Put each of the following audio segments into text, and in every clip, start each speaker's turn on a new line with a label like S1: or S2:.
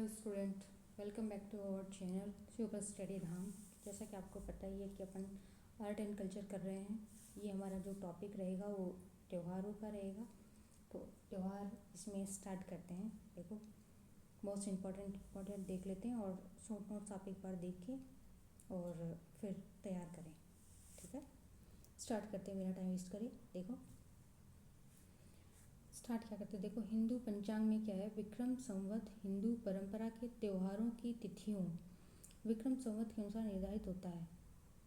S1: Hello student, welcome back to our channel super study Dham. जैसा कि आपको पता ही है कि अपन आर्ट एंड कल्चर कर रहे हैं। ये हमारा जो टॉपिक रहेगा वो त्योहारों का रहेगा। तो त्योहार इसमें स्टार्ट करते हैं। देखो, मोस्ट इम्पॉर्टेंट देख लेते हैं और शॉर्ट नोट्स आप एक बार देख के और फिर तैयार करें। ठीक है, स्टार्ट करते हैं, बिना टाइम वेस्ट करें। देखो स्टार्ट क्या करते हैं। देखो, हिंदू पंचांग में क्या है, विक्रम संवत हिंदू परंपरा के त्योहारों की तिथियों विक्रम संवत के अनुसार निर्धारित होता है।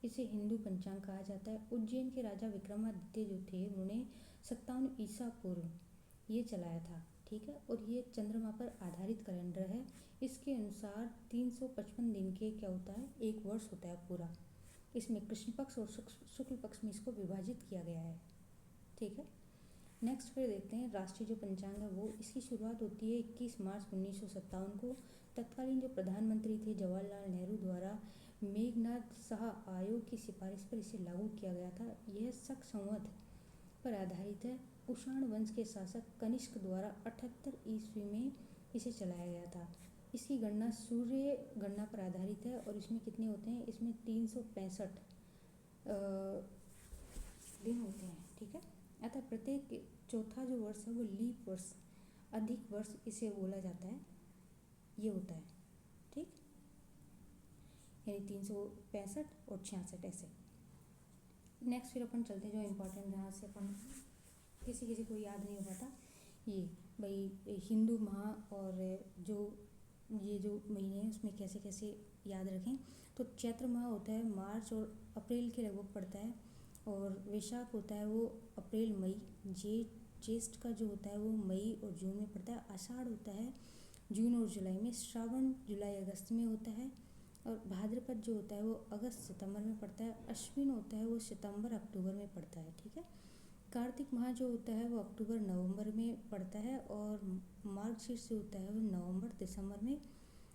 S1: इसे हिंदू पंचांग कहा जाता है। उज्जैन के राजा विक्रमादित्य जो थे, उन्होंने 57 ईसा पूर्व ये चलाया था। ठीक है, और ये चंद्रमा पर आधारित कैलेंडर है। इसके अनुसार 355 दिन के क्या होता है, एक वर्ष होता है पूरा। इसमें कृष्ण पक्ष और शुक्ल पक्ष में इसको विभाजित किया गया है। ठीक है, नेक्स्ट फिर देखते हैं राष्ट्रीय जो पंचांग है वो, इसकी शुरुआत होती है 21 मार्च 1957 को। तत्कालीन जो प्रधानमंत्री थे जवाहरलाल नेहरू द्वारा मेघनाथ शाह आयोग की सिफारिश पर इसे लागू किया गया था। यह शक संवत पर आधारित है। कुषाण वंश के शासक कनिष्क द्वारा 78 ईस्वी में इसे चलाया गया था। इसकी गणना सूर्य गणना पर आधारित है और इसमें कितने होते हैं, इसमें 365 दिन होते हैं। ठीक है, अतः प्रत्येक चौथा जो वर्ष है वो लीप वर्ष, अधिक वर्ष इसे बोला जाता है, ये होता है। ठीक, यानी 365 और 66 ऐसे। नेक्स्ट फिर अपन चलते हैं जो इम्पोर्टेंट, जहाँ से अपन किसी को याद नहीं हो पाता, ये भाई हिंदू माह और जो ये जो महीने हैं उसमें कैसे कैसे याद रखें। तो चैत्र माह होता है मार्च और अप्रैल के लगभग पड़ता है, और वैशाख होता है वो अप्रैल मई, ज्येष्ठ का जो होता है वो मई और जून में पड़ता है। आषाढ़ होता है जून और जुलाई में। श्रावण जुलाई अगस्त में होता है, और भाद्रपद जो होता है वो अगस्त सितंबर में पड़ता है। अश्विन होता है वो सितंबर अक्टूबर में पड़ता है। ठीक है, कार्तिक माह जो होता है वो अक्टूबर नवंबर में पड़ता है, और मार्गशीर्ष जो होता है वो नवंबर दिसंबर में,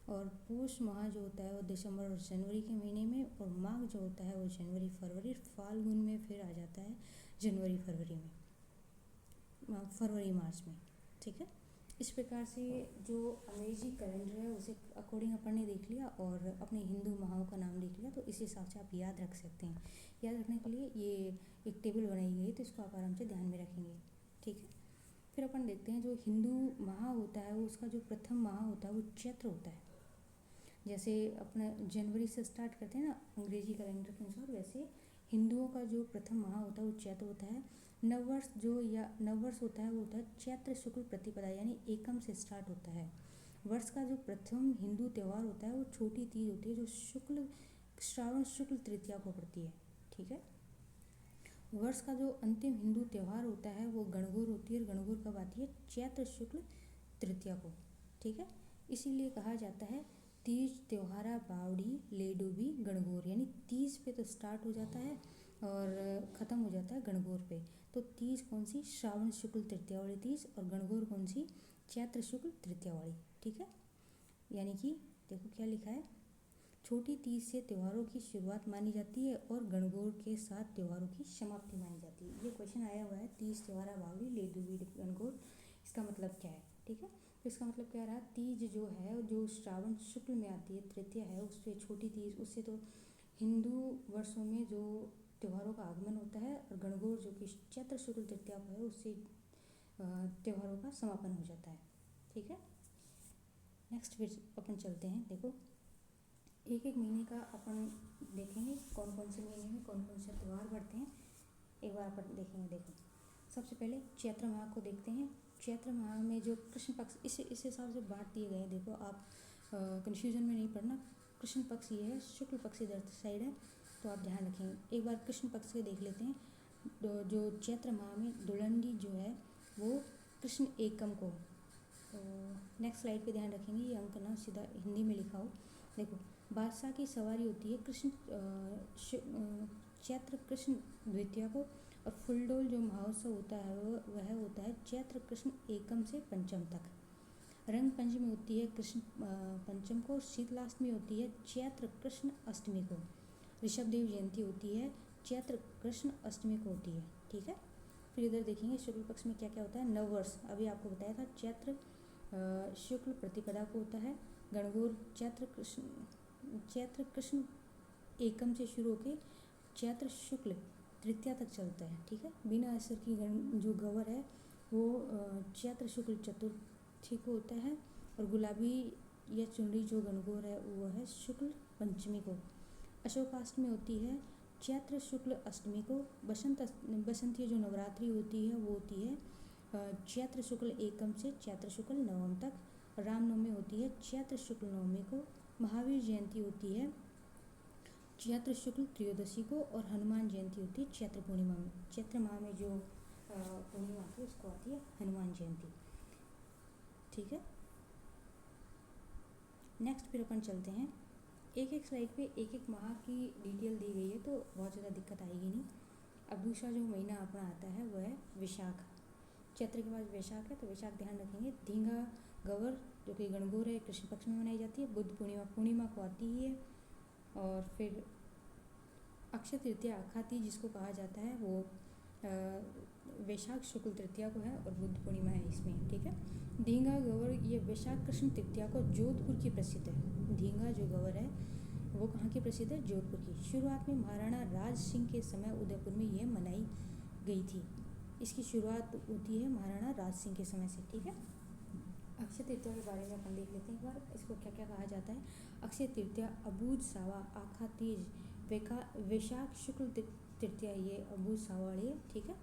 S1: और पौष माह जो होता है वो दिसंबर और जनवरी के महीने में, और माघ जो होता है वो जनवरी फरवरी, फाल्गुन में फिर आ जाता है जनवरी फरवरी में, फरवरी मार्च में। ठीक है, इस प्रकार से जो अंग्रेजी कैलेंडर है उसे अकॉर्डिंग अपन ने देख लिया और अपने हिंदू माहों का नाम देख लिया। तो इस हिसाब से आप याद रख सकते हैं। याद रखने के लिए ये एक टेबल बनाई गई है, तो इसको आप आराम से ध्यान में रखेंगे। ठीक है, फिर अपन देखते हैं जो हिंदू माह होता है वो, उसका जो प्रथम माह होता है वो चैत्र होता है। जैसे अपना जनवरी से स्टार्ट करते हैं ना अंग्रेजी कैलेंडर के अनुसार, वैसे हिंदुओं का जो प्रथम माह होता है वो चैत्र होता है। नववर्ष होता है वो होता है चैत्र शुक्ल प्रतिपदा, यानी एकम से स्टार्ट होता है। वर्ष का जो प्रथम हिंदू त्यौहार होता है वो छोटी तीज होती है, जो श्रावण शुक्ल तृतीया को पड़ती है। ठीक है, वर्ष का जो अंतिम हिंदू त्यौहार होता है वो गणगौर होती है, और गणगौर कब आती है, चैत्र शुक्ल तृतीया को। ठीक है, इसीलिए कहा जाता है तीज त्योहारा बावड़ी ले डूबी गणगौर, यानी तीज पे तो स्टार्ट हो जाता है और ख़त्म हो जाता है गणगौर पे। तो तीज कौन सी, श्रावण शुक्ल तृतीया वाली तीज, और गणगौर कौन सी, चैत्र शुक्ल तृतीया वाली। ठीक है, यानी कि देखो क्या लिखा है, छोटी तीज से त्योहारों की शुरुआत मानी जाती है और गणगौर के साथ त्योहारों की समाप्ति मानी जाती है। ये क्वेश्चन आया हुआ है, तीज त्योहारा बावड़ी ले डूबी गणगौर, इसका मतलब क्या है। ठीक है, तो इसका मतलब क्या रहा, तीज जो है जो श्रावण शुक्ल में आती है, तृतीया है, उससे छोटी तीज, उससे तो हिंदू वर्षों में जो त्योहारों का आगमन होता है, और गणगौर जो कि चैत्र शुक्ल तृतीया को है, उससे त्योहारों का समापन हो जाता है। ठीक है, नेक्स्ट फिर अपन चलते हैं। देखो, एक एक महीने का अपन देखेंगे कौन कौन से महीने में कौन कौन से त्यौहार बढ़ते हैं, एक बार अपन देखेंगे। देखो, सबसे पहले चैत्र माह को देखते हैं। चैत्र माह में जो कृष्ण पक्ष, इस हिसाब से बांट दिए गए हैं। देखो, आप कन्फ्यूजन में नहीं पड़ना। कृष्ण पक्ष ये है, शुक्ल पक्ष इधर साइड है, तो आप ध्यान रखेंगे। एक बार कृष्ण पक्ष के देख लेते हैं। जो चैत्र माह में दुलंडी जो है वो कृष्ण एकम को, तो नेक्स्ट स्लाइड पे ध्यान रखेंगे, ये अंक ना सीधा हिंदी में लिखा हो। देखो, बादशाह की सवारी होती है चैत्र कृष्ण द्वितीया को, और फुलडोल जो महोत्सव होता है वह होता है चैत्र कृष्ण एकम से पंचम तक। रंग पंचमी होती है कृष्ण पंचम को, शीतलाष्टमी होती है चैत्र कृष्ण अष्टमी को, ऋषभ देव जयंती होती है चैत्र कृष्ण अष्टमी को होती है। ठीक है, फिर इधर देखेंगे शुक्ल पक्ष में क्या क्या होता है। नववर्ष, अभी आपको बताया था चैत्र शुक्ल प्रतिपदा को होता है। गणगौर चैत्र कृष्ण एकम से शुरू होकर चैत्र शुक्ल तृतीया तक चलता है। ठीक है, बिना असर की जो गवर है वो चैत्र शुक्ल चतुर्थी को होता है, और गुलाबी या चुनरी जो गणगौर है वो है शुक्ल पंचमी को। अशोकाष्टमी होती है चैत्र शुक्ल अष्टमी को। बसंती जो नवरात्रि होती है वो होती है चैत्र शुक्ल एकम से चैत्र शुक्ल नवम तक। रामनवमी होती है चैत्र शुक्ल नवमी को। महावीर जयंती होती है चैत्र शुक्ल त्रयोदशी को, और हनुमान जयंती होती है चैत्र पूर्णिमा में। चैत्र माह में जो पूर्णिमा आती है उसको आती है हनुमान जयंती। ठीक है, नेक्स्ट फिर अपन चलते हैं। एक एक स्लाइड पे एक एक माह की डिटेल दी गई है तो बहुत ज़्यादा दिक्कत आएगी नहीं। अब दूसरा जो महीना अपना आता है वो है वैशाख। चैत्र के बाद वैशाख है, तो वैशाख ध्यान रखेंगे। धींगा गवर जो कि गणगौर है कृष्ण पक्ष में मनाई जाती है। बुद्ध पूर्णिमा को आती ही है। और फिर अक्षय तृतीया आखाती जिसको कहा जाता है वो वैशाख शुक्ल तृतीया को है, और बुद्ध पूर्णिमा है इसमें। ठीक है, धींगा गवर ये वैशाख कृष्ण तृतीया को जोधपुर की प्रसिद्ध है। धींगा जो गवर है वो कहाँ की प्रसिद्ध है? जोधपुर की। शुरुआत में महाराणा राज सिंह के समय उदयपुर में ये मनाई गई थी। इसकी शुरुआत होती है महाराणा राज सिंह के समय से। ठीक है, अक्षय तृतीया के बारे में अपन देख लेते हैं एक बार। इसको क्या क्या कहा जाता है? अक्षय तृतीया, अबूझ सावा, आखा तीज, वैशाख शुक्ल तृतीया, ये अबूझ सावा वाली है। ठीक है,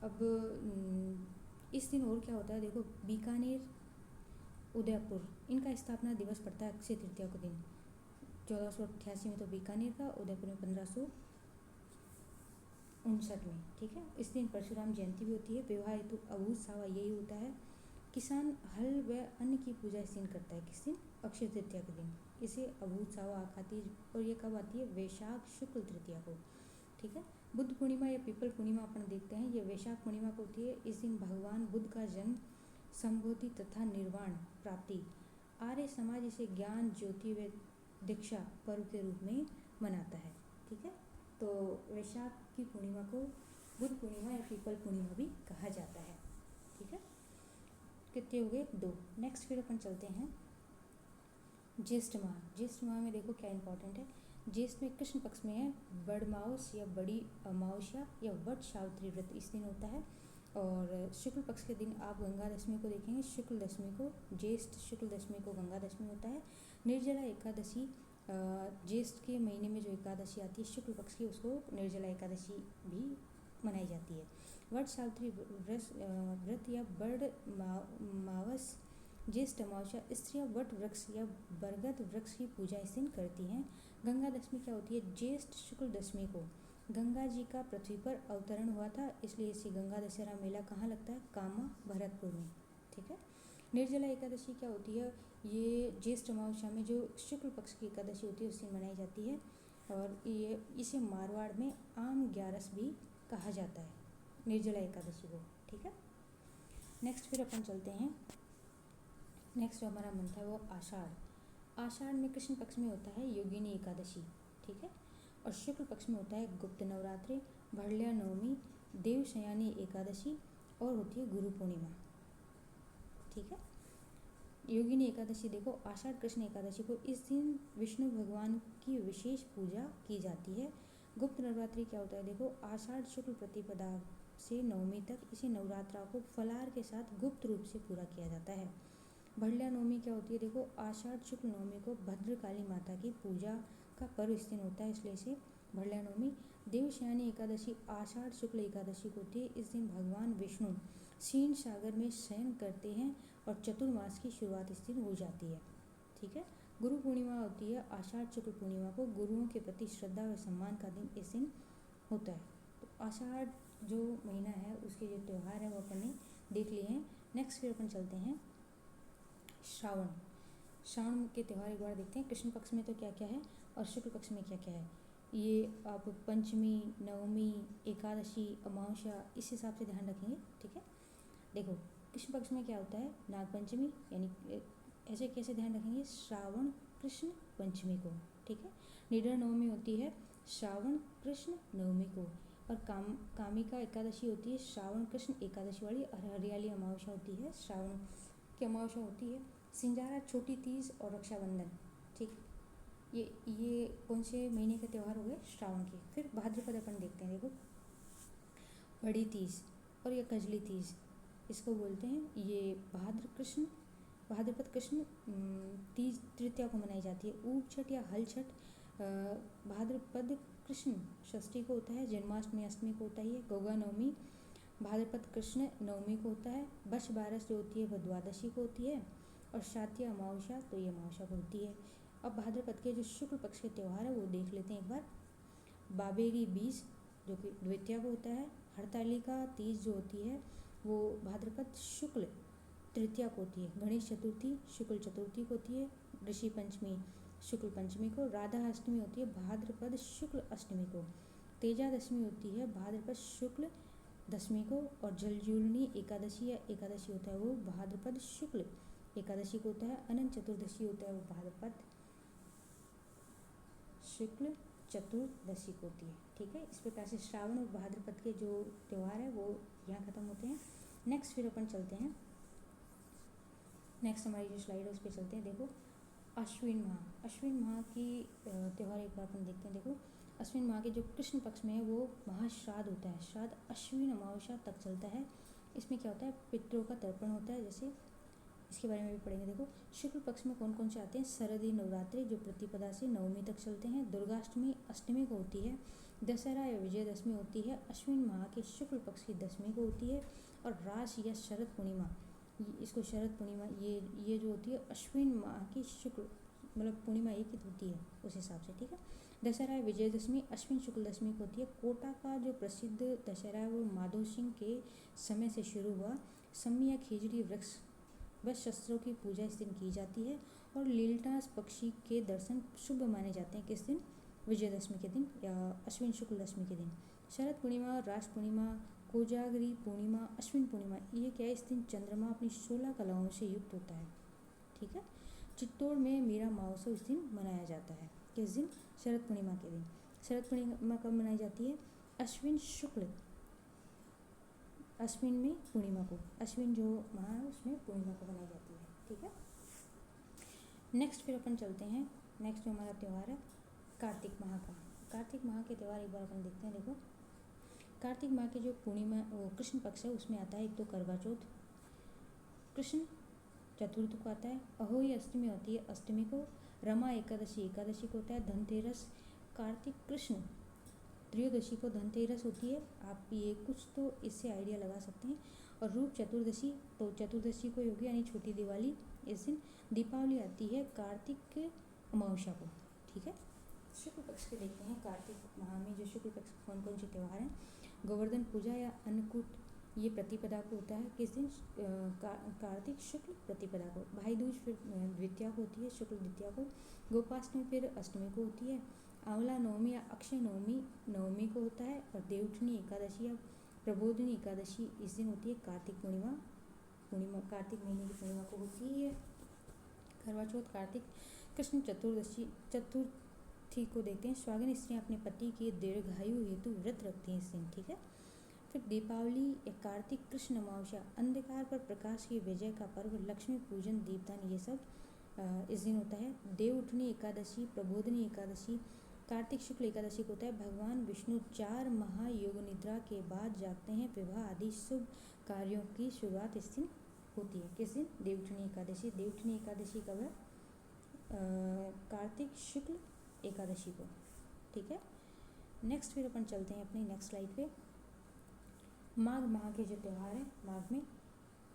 S1: अब इस दिन और क्या होता है देखो, बीकानेर, उदयपुर इनका स्थापना दिवस पड़ता है अक्षय तृतीया को दिन। 1488 में तो बीकानेर का, उदयपुर में 1559 में। ठीक है, इस दिन परशुराम जयंती भी होती है। विवाह हेतु अबूझ सावा यही होता है। किसान हल व अन्न की पूजा इस दिन करता है। किस दिन? अक्षय तृतीया के दिन। इसे अबूझ सावा आखाती, और ये कब आती है? वैशाख शुक्ल तृतीया को। ठीक है, बुद्ध पूर्णिमा या पीपल पूर्णिमा अपन देखते हैं, ये वैशाख पूर्णिमा को होती है। इस दिन भगवान बुद्ध का जन्म, संबोधि तथा निर्वाण प्राप्ति। आर्य समाज इसे ज्ञान, ज्योति व दीक्षा पर्व के रूप में मनाता है। ठीक है, तो वैशाख की पूर्णिमा को बुद्ध पूर्णिमा या पीपल पूर्णिमा भी कहा जाता है। ठीक है, कितने हो गए? 2। नेक्स्ट फिर अपन चलते हैं ज्येष्ठ माह। ज्येष्ठ माह में देखो क्या इंपॉर्टेंट है। ज्येष्ठ में कृष्ण पक्ष में है बड़माउस या बड़ी अमावस्या या वट सावित्री व्रत इस दिन होता है। और शुक्ल पक्ष के दिन आप गंगा दशमी को देखेंगे, शुक्ल दशमी को। ज्येष्ठ शुक्ल दशमी को गंगा दशमी होता है। निर्जला एकादशी, ज्येष्ठ के महीने में जो एकादशी आती है शुक्ल पक्ष की, उसको निर्जला एकादशी भी मनाई जाती है। वट सावित्री व्रत या बड़ मावस, ज्येष्ठ अमावस्या, स्त्रियाँ वट वृक्ष या बरगद वृक्ष की पूजा इस दिन करती हैं। गंगा दशमी क्या होती है? ज्येष्ठ शुक्ल दशमी को गंगा जी का पृथ्वी पर अवतरण हुआ था, इसलिए इसे गंगा दशहरा मेला कहाँ लगता है? कामा, भरतपुर में। ठीक है, निर्जला एकादशी क्या होती है? ये ज्येष्ठ अमावस्या में जो शुक्ल पक्ष की एकादशी होती है उस दिन मनाई जाती है, और ये इसे मारवाड़ में आम ग्यारस भी कहा जाता है, निर्जला एकादशी को। ठीक है, नेक्स्ट फिर अपन चलते हैं। नेक्स्ट जो हमारा मंथ है वो आषाढ़। आषाढ़ में कृष्ण पक्ष में होता है योगिनी एकादशी। ठीक है, और शुक्ल पक्ष में होता है गुप्त नवरात्रि, भरलिया नवमी, देवशयानी एकादशी, और होती है गुरु पूर्णिमा। ठीक है, योगिनी एकादशी देखो, आषाढ़ कृष्ण एकादशी को इस दिन विष्णु भगवान की विशेष पूजा की जाती है। गुप्त नवरात्रि क्या होता है देखो, आषाढ़ शुक्ल प्रतिपदा से नवमी तक इसे नवरात्रा को फलाहार के साथ गुप्त रूप से पूरा किया जाता है। भरलिया नवमी क्या होती है देखो, आषाढ़ शुक्ल नवमी को भद्रकाली माता की पूजा का पर्व इस दिन होता है, इसलिए इसे भरलिया नवमी। देवशयानी एकादशी आषाढ़ शुक्ल एकादशी को होती है। इस दिन भगवान विष्णु क्षीण सागर में शयन करते हैं और चतुर्मास की शुरुआत इस दिन हो जाती है। ठीक है, गुरु पूर्णिमा होती है आषाढ़ शुक्ल पूर्णिमा को। गुरुओं के प्रति श्रद्धा और सम्मान का दिन इस दिन होता है। तो आषाढ़ जो महीना है उसके जो त्यौहार है वो अपन ने देख लिए हैं। नेक्स्ट फिर अपन चलते हैं श्रावण। श्रावण के त्यौहार एक बार देखते हैं। कृष्ण पक्ष में तो क्या क्या है और शुक्ल पक्ष में क्या क्या है, ये आप पंचमी, नवमी, एकादशी, अमावस्या इस हिसाब से ध्यान रखेंगे। ठीक है, देखो कृष्ण पक्ष में क्या होता है? नागपंचमी, यानी ऐसे कैसे ध्यान रखेंगे? श्रावण कृष्ण पंचमी को। ठीक है, निडर नवमी होती है श्रावण कृष्ण नवमी को, और कामिका एकादशी होती है श्रावण कृष्ण एकादशी वाली, और हरियाली अमावस्या होती है श्रावण की अमावस्या होती है, सिंजारा, छोटी तीज और रक्षाबंधन। ठीक, ये कौन से महीने के त्यौहार हो गए? श्रावण के। फिर भाद्रपद अपन देखते हैं। देखो, बड़ी तीज और ये कजली तीज, इसको बोलते हैं, ये भाद्रपद कृष्ण तीज तृतीया को मनाई जाती है। ऊप छठ या हल छठ भाद्रपद कृष्ण षष्ठी को होता है। जन्माष्टमी अष्टमी को होता है। गोगा नवमी भाद्रपद कृष्ण नवमी को होता है। बश बारस जो होती है वह द्वादशी को होती है। और शातिया अमावस्या तो ये अमावस्या को होती है। अब भाद्रपद के जो शुक्ल पक्ष के त्यौहार है वो देख लेते हैं एक बार। बाबेरी बीज जो कि द्वितीया को होता है। हरतालिका तीज जो होती है वो भाद्रपद शुक्ल तृतीया को होती है। गणेश चतुर्थी शुक्ल चतुर्थी को होती है। ऋषि पंचमी शुक्ल पंचमी को। राधा अष्टमी होती है भाद्रपद शुक्ल अष्टमी को। तेजा दशमी होती है भाद्रपद शुक्ल दशमी को। और जलजूलनी एकादशी या एकादशी होता है वो भाद्रपद शुक्ल एकादशी को होता है। अनंत चतुर्दशी होता है वो भाद्रपद शुक्ल चतुर्दशी को होती है। ठीक है, इस प्रकार से श्रावण और भाद्रपद के जो त्यौहार है वो यहाँ खत्म होते हैं। नेक्स्ट फिर अपन चलते हैं, नेक्स्ट हमारी जो स्लाइड है उस पर चलते हैं। देखो, अश्विन माह की त्यौहार एक बार अपन देखते हैं। देखो, अश्विन माह के जो कृष्ण पक्ष में है वो महाश्राद्ध होता है। श्राद्ध अश्विन अमावस्या तक चलता है। इसमें क्या होता है? पितरों का तर्पण होता है। जैसे इसके बारे में भी पढ़ेंगे। देखो, शुक्ल पक्ष में कौन कौन से आते हैं? शरदी नवरात्रि जो प्रतिपदा से नवमी तक चलते हैं। दुर्गाष्टमी अष्टमी को होती है। दशहरा या विजयदशमी होती है अश्विन माह के शुक्ल पक्ष की दशमी को होती है। और रास या शरद पूर्णिमा, इसको शरद पूर्णिमा, ये जो होती है अश्विन माह की शुक्ल मतलब पूर्णिमा एक ही होती है उस हिसाब से। ठीक है, दशहरा या विजयदशमी अश्विन शुक्ल दशमी को होती है। कोटा का जो प्रसिद्ध दशहरा है वो माधव सिंह के समय से शुरू हुआ। सम्मी या खिजड़ी वृक्ष व शस्त्रों की पूजा इस दिन की जाती है। और लीलटास पक्षी के दर्शन शुभ माने जाते हैं। किस दिन? विजयदशमी के दिन या अश्विन शुक्ल दशमी के दिन। शरद पूर्णिमा, रास पूर्णिमा, कोजागरी पूर्णिमा, अश्विन पूर्णिमा, ये क्या है? इस दिन चंद्रमा अपनी 16 कलाओं से युक्त होता है। ठीक है, चित्तौड़ में मीरा महोत्सव इस दिन मनाया जाता है। किस दिन? शरद पूर्णिमा के दिन। शरद पूर्णिमा कब मनाई जाती है? अश्विन शुक्ल अश्विन में पूर्णिमा को, अश्विन जो माह है उसमें पूर्णिमा को मनाई जाती है। ठीक है, नेक्स्ट फिर अपन चलते हैं। नेक्स्ट जो हमारा त्यौहार है कार्तिक माह का। कार्तिक माह के त्यौहार एक बार अपन देखते हैं। देखो, कार्तिक माह के जो पूर्णिमा वो कृष्ण पक्ष है उसमें आता है एक तो करवा चौथ, कृष्ण चतुर्थ को आता है। अहोई अष्टमी होती है अष्टमी को। रमा एकादशी को होता है। धनतेरस कार्तिक कृष्ण त्रयोदशी को धनतेरस होती है। आप ये कुछ तो इससे आइडिया लगा सकते हैं। और रूप चतुर्दशी तो चतुर्दशी को होगी यानी छोटी दिवाली इस दिन। दीपावली आती है कार्तिक अमावस्या को। ठीक है, शुक्ल पक्ष के देखते हैं। कार्तिक माह में जो शुक्ल पक्ष कौन कौन से त्यौहार हैं? गोवर्धन पूजा या अन्नकूट, ये प्रतिपदा को होता है। किस दिन? कार्तिक शुक्ल प्रतिपदा को। भाई दूज फिर द्वितीया को होती है, शुक्ल द्वितीया को। गोपाष्टमी फिर अष्टमी को होती है। आंवला नवमी या अक्षय नवमी को होता है। और देवउठनी एकादशी या प्रबोधिनी एकादशी इस दिन होती है। कार्तिक पूर्णिमा कार्तिक महीने की पूर्णिमा को होती है। करवा चौथ कार्तिक कृष्ण चतुर्थी को देखते हैं। स्वागन स्त्रियाँ अपने पति के दीर्घायु हेतु व्रत रखती हैं इस दिन। ठीक है, फिर दीपावली या कार्तिक कृष्ण अमावस्या अंधकार पर प्रकाश की विजय का पर्व, लक्ष्मी पूजन, दीपदान, ये सब इस दिन होता है। देवउठनी एकादशी, प्रबोधिनी एकादशी कार्तिक शुक्ल एकादशी को होता है। भगवान विष्णु 4 महायोग निद्रा के बाद जागते हैं। विवाह आदि शुभ कार्यों की शुरुआत इस दिन होती है। किस दिन? देवउठनी एकादशी। देवउठनी एकादशी कब है? कार्तिक शुक्ल एकादशी को। ठीक है, नेक्स्ट फिर अपन चलते हैं अपनी नेक्स्ट स्लाइड पे। माघ माह के जो त्यौहार है, माघ में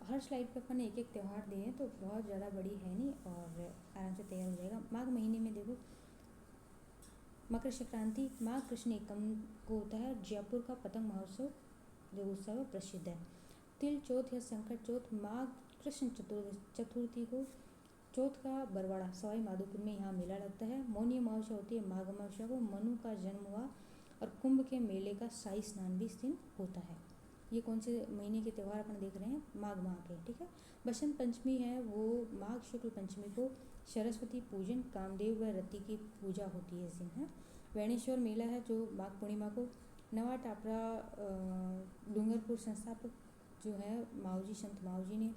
S1: हर स्लाइड पे अपन एक एक त्यौहार दिए हैं तो बहुत ज़्यादा बड़ी है नहीं और आराम से तैयार हो जाएगा। माघ महीने में देखो, मकर संक्रांति माघ कृष्ण एकम को होता है। जयपुर का पतंग महोत्सव जो उत्सव प्रसिद्ध है। तिल चौथ या संकट चौथ माघ कृष्ण चतुर्थी को। चौथ का बरवाड़ा सवाई माधोपुर में यहाँ मेला लगता है। मौनी अमावस्या होती है माघ अमावस्या को। मनु का जन्म हुआ और कुंभ के मेले का शाही स्नान भी इस दिन होता है। ये कौन से महीने के त्यौहार अपन देख रहे हैं? माघ माह के। ठीक है, बसंत पंचमी है वो माघ शुक्ल पंचमी को। सरस्वती पूजन, कामदेव व रति की पूजा होती है इस दिन है। वैणेश्वर मेला है जो माघ पूर्णिमा को। नवा टापरा डूंगरपुर संस्थापक जो है माऊजी संत माऊजी ने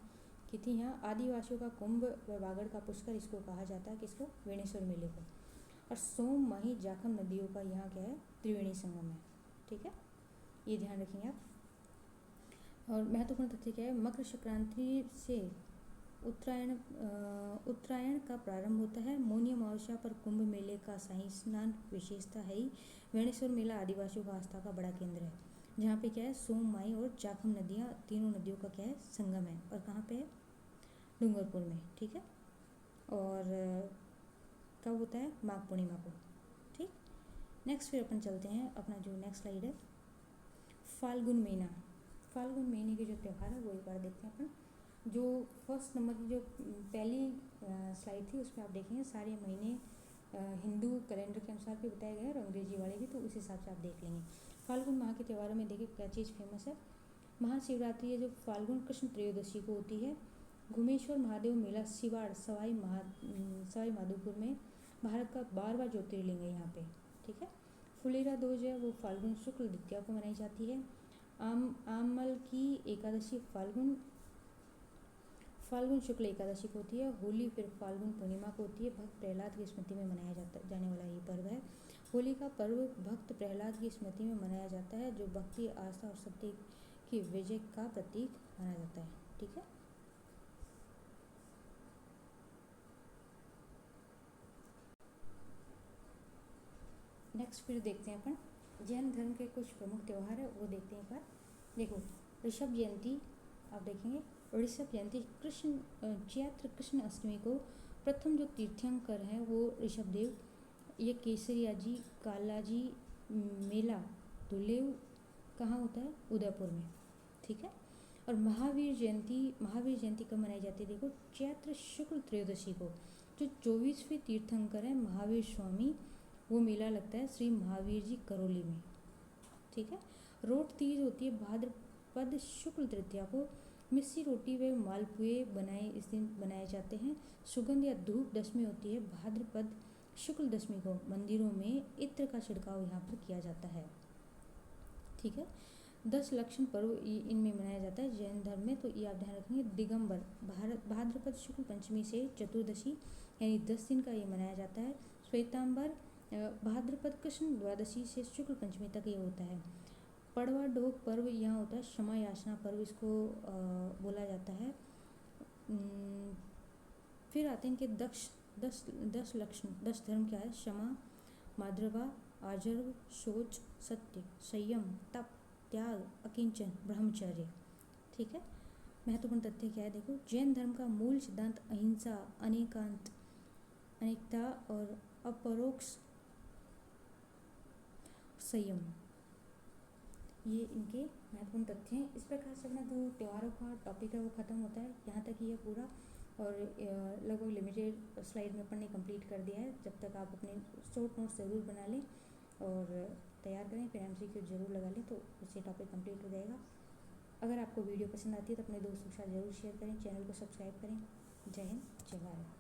S1: की थी। यहाँ आदिवासियों का कुंभ व बागड़ का पुष्कर इसको कहा जाता है, किसको, वेणेश्वर मेले को। और सोम, माही, जाखम नदियों का यहाँ क्या है, त्रिवेणी संगम है। ठीक है, ये ध्यान रखेंगे आप। और महत्वपूर्ण तथ्य क्या है, मकर संक्रांति से उत्तरायण का प्रारंभ होता है। मौनी अमावस्या पर कुंभ मेले का शाही स्नान विशेषता है ही। वेणेश्वर मेला आदिवासियों का आस्था का बड़ा केंद्र है, जहाँ पे क्या है, सोम, माई और जाखम नदियाँ, तीनों नदियों का क्या है, संगम है। और कहाँ पे है, डूंगरपुर में। ठीक है, और कब होता है, माघ पूर्णिमा को। ठीक, नेक्स्ट फिर अपन चलते हैं, अपना जो नेक्स्ट स्लाइड है, फाल्गुन महीना। फाल्गुन महीने के जो त्यौहार है वो एक बार देखते हैं अपन। जो फर्स्ट नंबर की जो पहली स्लाइड थी उसमें आप देखेंगे सारे महीने हिंदू कैलेंडर के अनुसार भी बताए गए हैं और अंग्रेजी वाले भी, तो उस हिसाब से आप देख लेंगे। फाल्गुन माह के त्योहारों में देखिए क्या चीज़ फेमस है, महाशिवरात्रि है जो फाल्गुन कृष्ण त्रयोदशी को होती है। घुमेश्वर महादेव मेला सिवाड़ सवाई माधोपुर में, भारत का 12वां ज्योतिर्लिंग है यहाँ पे। ठीक है, फुलेरा दूज है वो फाल्गुन शुक्ल द्वितीया को मनाई जाती है। आमल की एकादशी फाल्गुन शुक्ल एकादशी को होती है। होली फिर फाल्गुन पूर्णिमा को होती है। भक्त प्रहलाद की स्मृति में मनाया जाने वाला ये पर्व है। होली का पर्व भक्त प्रहलाद की स्मृति में मनाया जाता है, जो भक्ति, आस्था और सत्य की विजय का प्रतीक माना जाता है। ठीक है, नेक्स्ट फिर देखते हैं अपन जैन धर्म के कुछ प्रमुख त्यौहार है वो देखते हैं एक बार। देखो, ऋषभ जयंती आप देखेंगे। ऋषभ जयंती चैत्र कृष्ण अष्टमी को प्रथम जो तीर्थंकर हैं वो ऋषभदेव, ये केसरिया जी, कालाजी मेला दुलेव कहाँ होता है, उदयपुर में। ठीक है, और महावीर जयंती कब मनाई जाती है, देखो चैत्र शुक्ल त्रयोदशी को। जो 24वें तीर्थंकर है महावीर स्वामी, वो मेला लगता है श्री महावीर जी करौली में। ठीक है, रोट तीज होती है भाद्रपद शुक्ल तृतीया को। मिस्सी रोटी व मालपुए इस दिन बनाए जाते हैं। सुगंध या धूप दशमी होती है भाद्रपद शुक्ल दशमी को। मंदिरों में इत्र का छिड़काव यहाँ पर किया जाता है। ठीक है, 10 लक्षण पर्व इनमें मनाया जाता है जैन धर्म में, तो ये आप ध्यान रखेंगे। दिगंबर भाद्रपद शुक्ल पंचमी से चतुर्दशी यानी 10 दिन का ये मनाया जाता है। श्वेतांबर भाद्रपद कृष्ण द्वादशी से शुक्ल पंचमी तक ये होता है। पड़वा डोक पर्व यहाँ होता है। क्षमा याचना पर्व इसको बोला जाता है। फिर आते हैं कि 10 लक्षण 10 धर्म क्या है, क्षमा, माद्रवा, आजर्व, शौच, सत्य, संयम, तप, त्याग, अकिंचन, ब्रह्मचर्य। ठीक है, महत्वपूर्ण तथ्य क्या है, देखो जैन धर्म का मूल सिद्धांत अहिंसा, अनेकता और अपरोक्ष संयम, ये इनके महत्वपूर्ण तथ्य हैं। इस प्रकार से अपना जो त्योहारों का टॉपिक है वो ख़त्म होता है। यहाँ तक ही है पूरा, और लगभग लिमिटेड स्लाइड में अपन ने कंप्लीट कर दिया है। जब तक आप अपने शॉर्ट नोट्स ज़रूर बना लें और तैयार करें, फिर MCQ जरूर लगा लें, तो उससे टॉपिक कंप्लीट हो जाएगा। अगर आपको वीडियो पसंद आती है तो अपने दोस्तों के साथ ज़रूर शेयर करें, चैनल को सब्सक्राइब करें। जय हिंद, जय भारत।